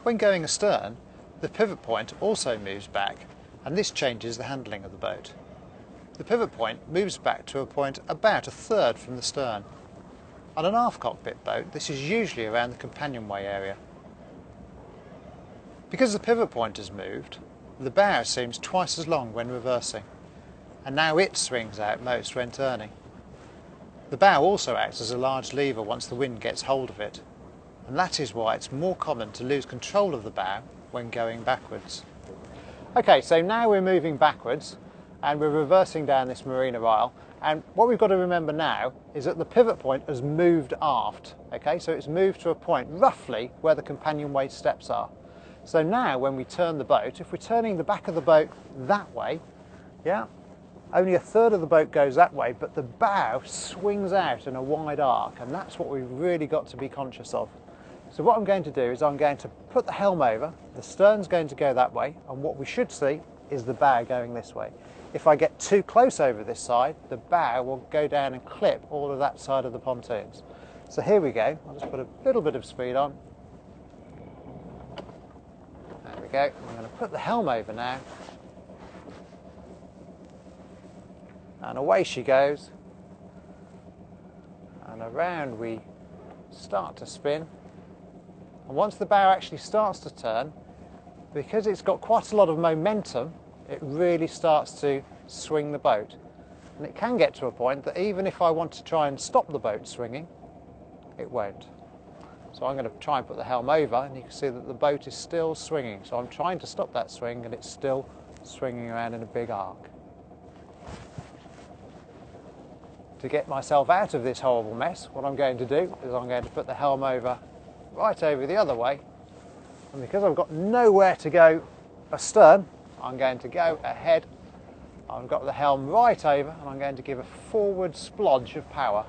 When going astern, the pivot point also moves back, and this changes the handling of the boat. The pivot point moves back to a point about a third from the stern. On an aft cockpit boat, this is usually around the companionway area. Because the pivot point has moved, the bow seems twice as long when reversing, and now it swings out most when turning. The bow also acts as a large lever once the wind gets hold of it, and that is why it's more common to lose control of the bow when going backwards. Okay, so now we're moving backwards and we're reversing down this marina aisle, and what we've got to remember now is that the pivot point has moved aft. Okay, so it's moved to a point roughly where the companionway steps are. So now when we turn the boat, if we're turning the back of the boat that way, yeah, only a third of the boat goes that way, but the bow swings out in a wide arc, and that's what we've really got to be conscious of. So what I'm going to do is I'm going to put the helm over, the stern's going to go that way, and what we should see is the bow going this way. If I get too close over this side, the bow will go down and clip all of that side of the pontoons. So here we go, I'll just put a little bit of speed on. There we go, I'm going to put the helm over now. And away she goes. And around we start to spin. And once the bow actually starts to turn, because it's got quite a lot of momentum, it really starts to swing the boat. And it can get to a point that even if I want to try and stop the boat swinging, it won't. So I'm going to try and put the helm over, and you can see that the boat is still swinging. So I'm trying to stop that swing, and it's still swinging around in a big arc. To get myself out of this horrible mess, what I'm going to do is I'm going to put the helm over, right over the other way, and because I've got nowhere to go astern, I'm going to go ahead. I've got the helm right over, and I'm going to give a forward splodge of power.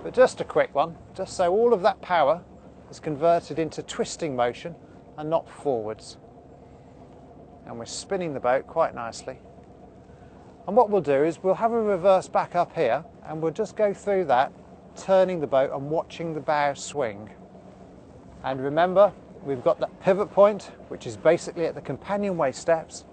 But just a quick one, just so all of that power is converted into twisting motion and not forwards. And we're spinning the boat quite nicely. And what we'll do is we'll have a reverse back up here, and we'll just go through that, turning the boat and watching the bow swing. And remember, we've got that pivot point, which is basically at the companionway steps,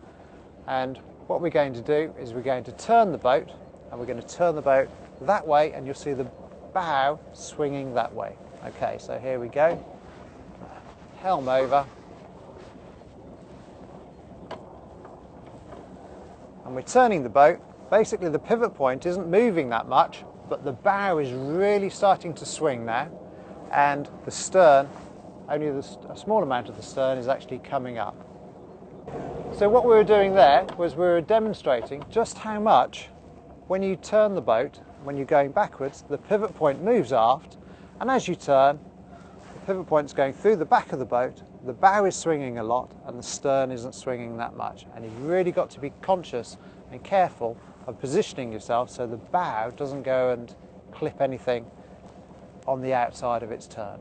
and what we're going to do is we're going to turn the boat, and we're going to turn the boat that way, and you'll see the bow swinging that way. Okay, so here we go, helm over, and we're turning the boat. Basically the pivot point isn't moving that much, but the bow is really starting to swing now, and the stern, only a small amount of the stern is actually coming up. So what we were doing there was we were demonstrating just how much, when you turn the boat, when you're going backwards, the pivot point moves aft, and as you turn, the pivot point's going through the back of the boat, the bow is swinging a lot, and the stern isn't swinging that much. And you've really got to be conscious and careful of positioning yourself so the bow doesn't go and clip anything on the outside of its turn.